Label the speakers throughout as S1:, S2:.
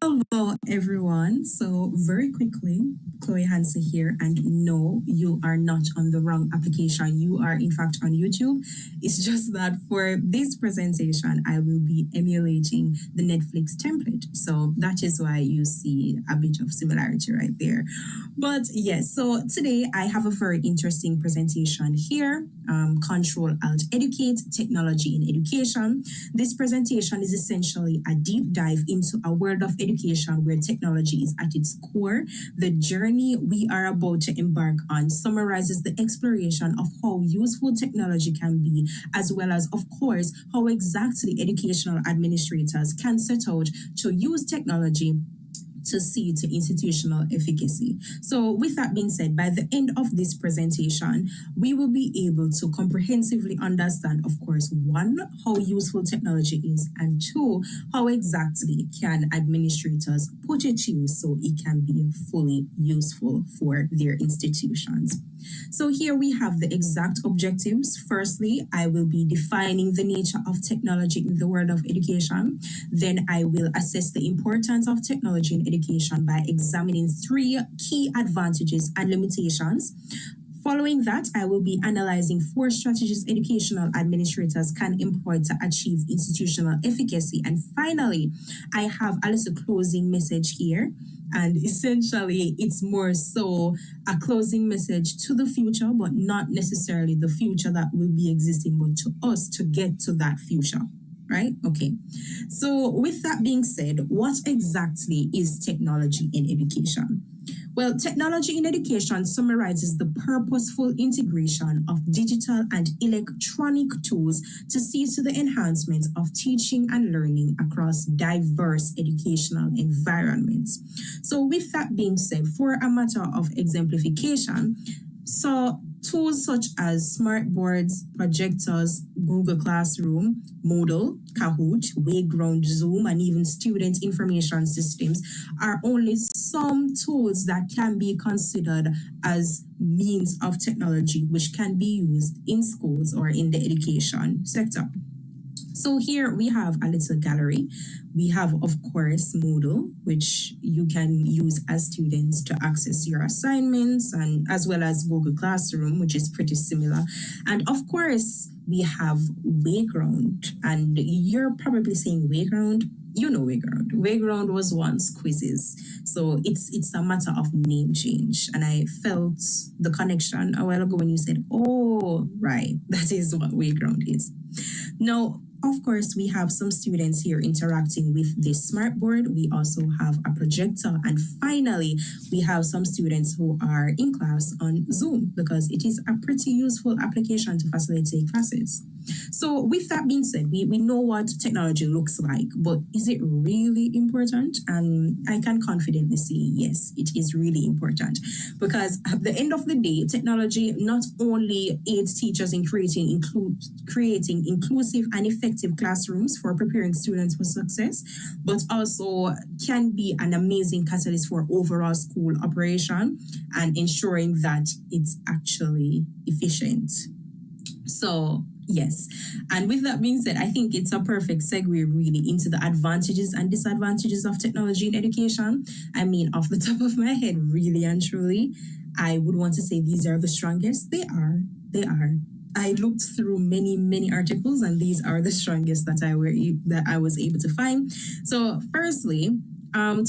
S1: Hello, everyone. So, very quickly, Chloe Hansen here. And no, you are not on the wrong application. You are, in fact, on YouTube. It's just that for this presentation, I will be emulating the Netflix template. So, that is why you see a bit of similarity right there. But yes, so today I have a very interesting presentation here. Control Alt Educate Technology in Education. This presentation is essentially a deep dive into a world of education where technology is at its core. The journey we are about to embark on summarizes the exploration of how useful technology can be, as well as, of course, how exactly educational administrators can set out to use technology to see to institutional efficacy. So with that being said, by the end of this presentation, we will be able to comprehensively understand, of course, one, how useful technology is, and two, how exactly can administrators put it to use so it can be fully useful for their institutions. So here we have the exact objectives. Firstly, I will be defining the nature of technology in the world of education. Then I will assess the importance of technology in education by examining 3 key advantages and limitations. Following that, I will be analyzing 4 strategies educational administrators can employ to achieve institutional efficacy. And finally, I have a little closing message here. And essentially, it's more so a closing message to the future, but not necessarily the future that will be existing, but to us to get to that future. Right? Okay. So with that being said, what exactly is technology in education? Well, technology in education summarizes the purposeful integration of digital and electronic tools to see to the enhancement of teaching and learning across diverse educational environments. So with that being said, for a matter of exemplification, so tools such as smartboards, projectors, Google Classroom, Moodle, Kahoot, Wayground, Zoom, and even student information systems are only some tools that can be considered as means of technology which can be used in schools or in the education sector. So here we have a little gallery. We have, of course, Moodle, which you can use as students to access your assignments, and as well as Google Classroom, which is pretty similar. And of course, we have Wayground. And you're probably saying Wayground. You know Wayground. Wayground was once quizzes. So it's a matter of name change. And I felt the connection a while ago when you said, oh, right, that is what Wayground is. Now, of course, we have some students here interacting with this smartboard. We also have a projector. And finally, we have some students who are in class on Zoom because it is a pretty useful application to facilitate classes. So with that being said, we know what technology looks like, but is it really important? And I can confidently say, yes, it is really important because at the end of the day, technology not only aids teachers in creating inclusive and effective classrooms for preparing students for success, but also can be an amazing catalyst for overall school operation and ensuring that it's actually efficient. So yes. And with that being said, I think it's a perfect segue really into the advantages and disadvantages of technology in education. I mean, off the top of my head, really and truly, I would want to say these are the strongest. They are. I looked through many articles, and these are the strongest that I was able to find. So firstly,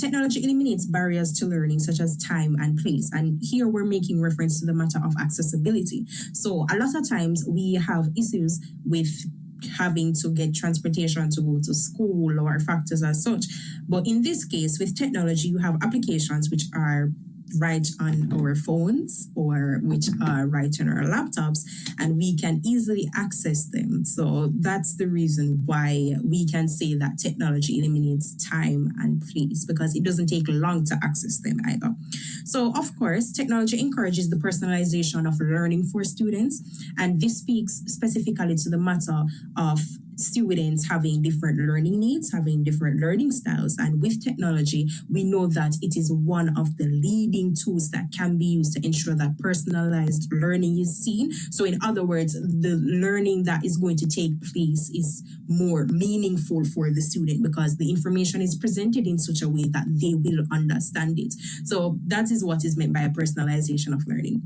S1: technology eliminates barriers to learning such as time and place. And here we're making reference to the matter of accessibility. So a lot of times we have issues with having to get transportation to go to school or factors as such. But in this case, with technology, you have applications which are right on our phones or which are right on our laptops, and we can easily access them. So that's the reason why we can say that technology eliminates time and place, because it doesn't take long to access them either. So of course, technology encourages the personalization of learning for students, and this speaks specifically to the matter of students having different learning needs, having different learning styles. And with technology, we know that it is one of the leading tools that can be used to ensure that personalized learning is seen. So, in other words, the learning that is going to take place is more meaningful for the student because the information is presented in such a way that they will understand it. So, that is what is meant by a personalization of learning.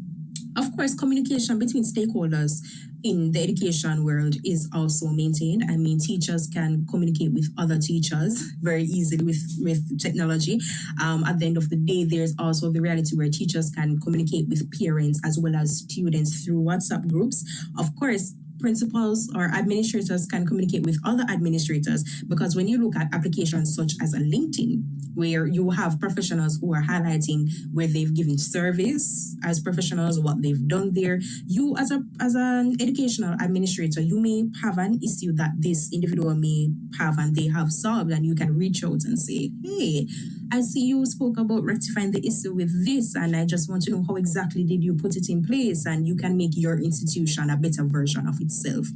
S1: Of course, communication between stakeholders in the education world is also maintained. I mean, teachers can communicate with other teachers very easily with technology. At the end of the day, there's also the reality where teachers can communicate with parents as well as students through WhatsApp groups. Of course, principals or administrators can communicate with other administrators because when you look at applications such as a LinkedIn, where you have professionals who are highlighting where they've given service as professionals, what they've done there, you as an educational administrator, you may have an issue that this individual may have and they have solved, and you can reach out and say, hey, I see you spoke about rectifying the issue with this, and I just want to know how exactly did you put it in place, and you can make your institution a better version of itself.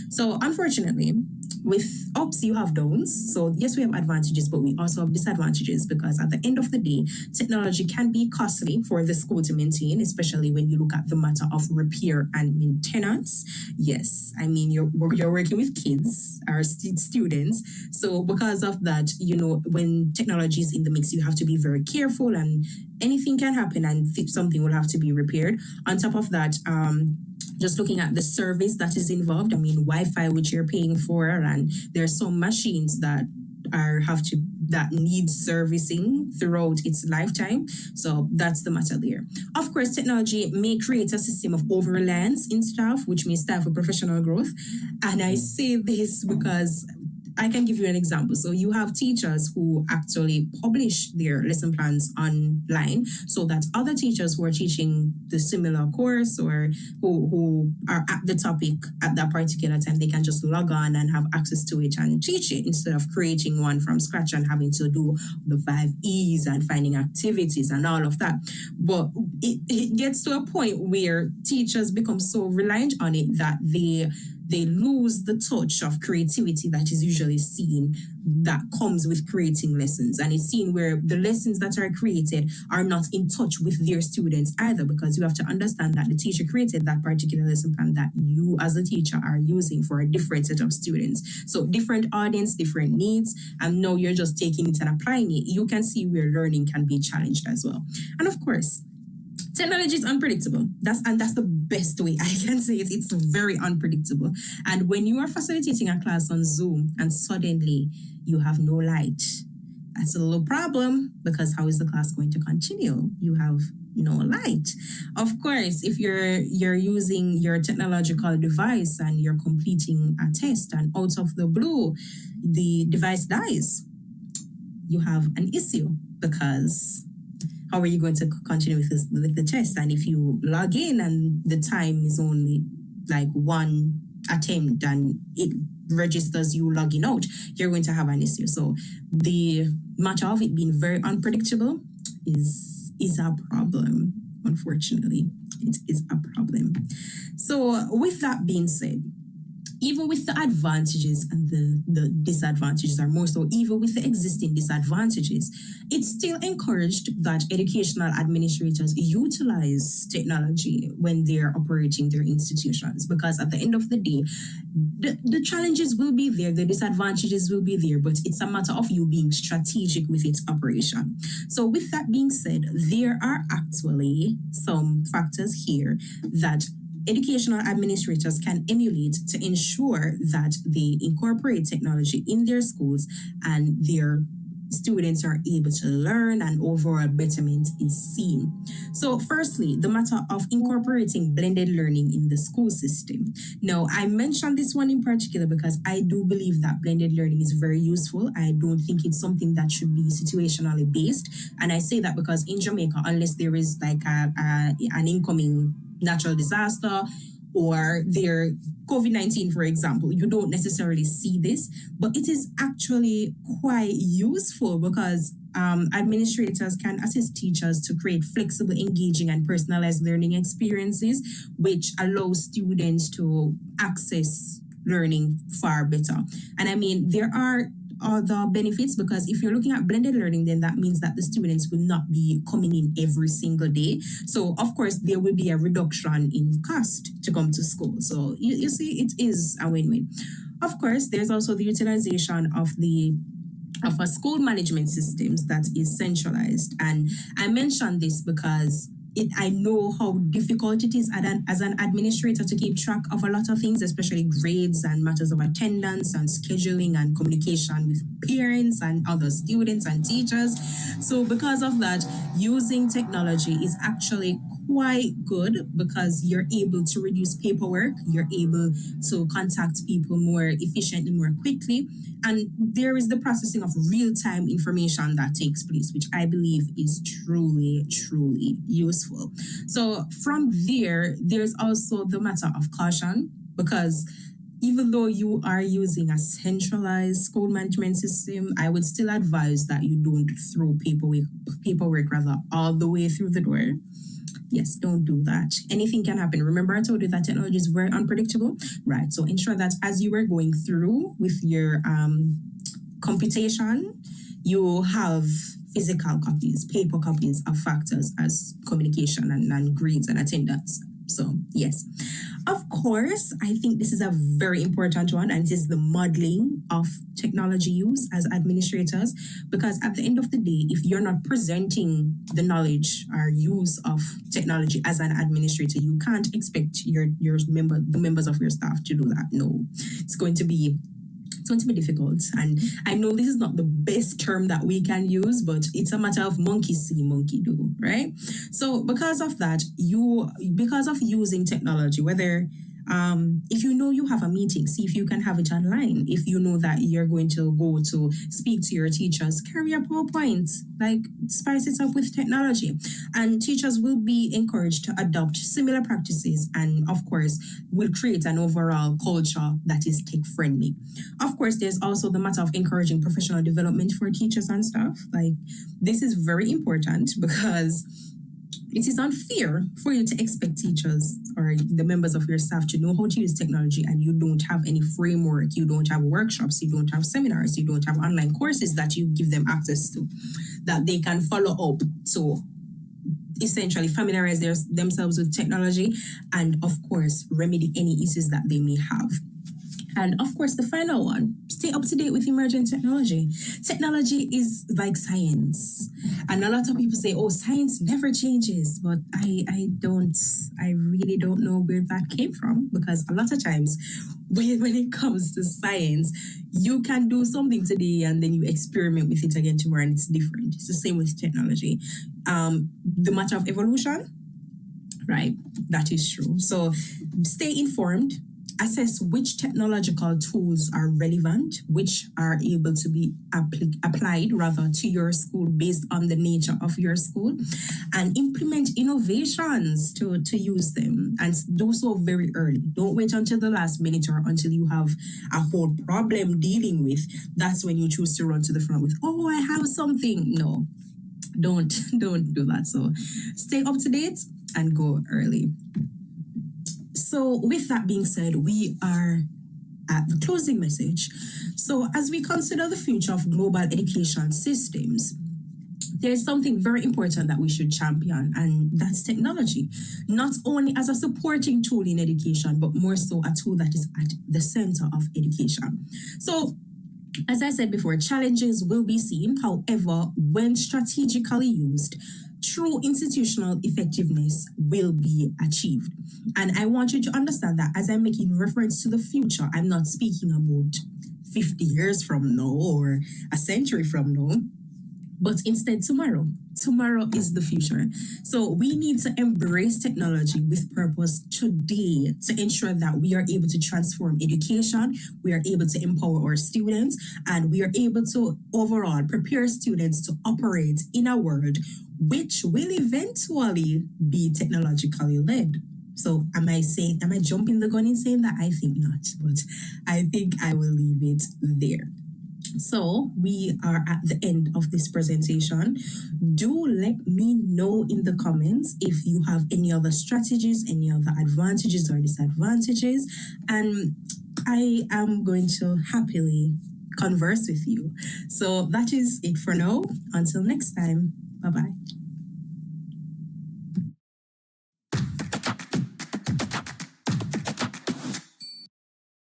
S1: So unfortunately, with ups, you have downs. So yes, we have advantages, but we also have disadvantages because at the end of the day, technology can be costly for the school to maintain, especially when you look at the matter of repair and maintenance. Yes, I mean, you're working with kids or students. So because of that, when technology is in the mix, you have to be very careful and anything can happen and something will have to be repaired. On top of that, just looking at the service that is involved, I mean, Wi-Fi, which you're paying for, and there are some machines that need servicing throughout its lifetime. So that's the matter there. Of course, technology may create a system of over-reliance in staff, which may stifle professional growth. And I say this because I can give you an example. So you have teachers who actually publish their lesson plans online so that other teachers who are teaching the similar course or who are at the topic at that particular time, they can just log on and have access to it and teach it instead of creating one from scratch and having to do the 5 E's and finding activities and all of that. But it gets to a point where teachers become so reliant on it that they lose the touch of creativity that is usually seen that comes with creating lessons. And it's seen where the lessons that are created are not in touch with their students either, because you have to understand that the teacher created that particular lesson plan that you as a teacher are using for a different set of students. So different audience, different needs, and now you're just taking it and applying it. You can see where learning can be challenged as well. And of course, technology is unpredictable. That's the best way I can say it. It's very unpredictable. And when you are facilitating a class on Zoom and suddenly you have no light, that's a little problem because how is the class going to continue? You have no light. Of course, if you're using your technological device and you're completing a test and out of the blue, the device dies, you have an issue because how are you going to continue with the test? And if you log in and the time is only like one attempt and it registers you logging out, you're going to have an issue. So the matter of it being very unpredictable is a problem, unfortunately. It is a problem. So with that being said, even with the advantages and the disadvantages, or more so, even with the existing disadvantages, it's still encouraged that educational administrators utilize technology when they're operating their institutions, because at the end of the day, the challenges will be there, the disadvantages will be there, but it's a matter of you being strategic with its operation. So with that being said, there are actually some factors here that educational administrators can emulate to ensure that they incorporate technology in their schools and their students are able to learn and overall betterment is seen. So firstly, the matter of incorporating blended learning in the school system. Now, I mentioned this one in particular because I do believe that blended learning is very useful. I don't think it's something that should be situationally based. And I say that because in Jamaica, unless there is like an incoming natural disaster or their COVID-19, for example, you don't necessarily see this, but it is actually quite useful because administrators can assist teachers to create flexible, engaging, and personalized learning experiences, which allows students to access learning far better. And I mean, there are other benefits, because if you're looking at blended learning, then that means that the students will not be coming in every single day. So of course there will be a reduction in cost to come to school. So you see, it is a win-win. Of course, there's also the utilization of a school management systems that is centralized. And I mention this because I know how difficult it is as an administrator to keep track of a lot of things, especially grades and matters of attendance and scheduling and communication with parents and other students and teachers. So because of that, using technology is actually quite good, because you're able to reduce paperwork, you're able to contact people more efficiently, more quickly, and there is the processing of real-time information that takes place, which I believe is truly, truly useful. So from there's also the matter of caution, because even though you are using a centralized school management system, I would still advise that you don't throw paperwork rather all the way through the door. Yes, don't do that. Anything can happen. Remember, I told you that technology is very unpredictable, right? So ensure that as you are going through with your computation, you have physical copies, paper copies of factors as communication and grades and attendance. So yes, of course, I think this is a very important one, and it is the modeling of technology use as administrators, because at the end of the day, if you're not presenting the knowledge or use of technology as an administrator, you can't expect the members of your staff to do that. No, it's going to be difficult. And I know this is not the best term that we can use, but it's a matter of monkey see, monkey do, right? So because of that, because of using technology, whether if you know you have a meeting, see if you can have it online. If you know that you're going to go to speak to your teachers, carry a PowerPoint, like spice it up with technology. And teachers will be encouraged to adopt similar practices, and of course, will create an overall culture that is tech friendly. Of course, there's also the matter of encouraging professional development for teachers and staff. Like, this is very important, because it is unfair for you to expect teachers or the members of your staff to know how to use technology, and you don't have any framework, you don't have workshops, you don't have seminars, you don't have online courses that you give them access to, that they can follow up to essentially familiarize themselves with technology, and of course remedy any issues that they may have. And of course, the final one, stay up to date with emerging technology. Technology is like science. And a lot of people say, oh, science never changes. But I really don't know where that came from, because a lot of times when it comes to science, you can do something today and then you experiment with it again tomorrow and it's different. It's the same with technology. The matter of evolution, right? That is true. So stay informed. Assess which technological tools are relevant, which are able to be applied rather to your school based on the nature of your school, and implement innovations to use them, and do so very early. Don't wait until the last minute or until you have a whole problem dealing with. That's when you choose to run to the front with, oh, I have something. No, don't do that. So stay up to date and go early. So with that being said, we are at the closing message. So as we consider the future of global education systems, there's something very important that we should champion, and that's technology. Not only as a supporting tool in education, but more so a tool that is at the center of education. So as I said before, challenges will be seen. However, when strategically used, true institutional effectiveness will be achieved. And I want you to understand that as I'm making reference to the future, I'm not speaking about 50 years from now or a century from now, but instead tomorrow. Tomorrow is the future. So we need to embrace technology with purpose today to ensure that we are able to transform education, we are able to empower our students, and we are able to overall prepare students to operate in a world which will eventually be technologically led. So am I jumping the gun in saying that? I think not, but I think I will leave it there. So we are at the end of this presentation. Do let me know in the comments if you have any other strategies, any other advantages or disadvantages. And I am going to happily converse with you. So that is it for now. Until next time. Bye bye.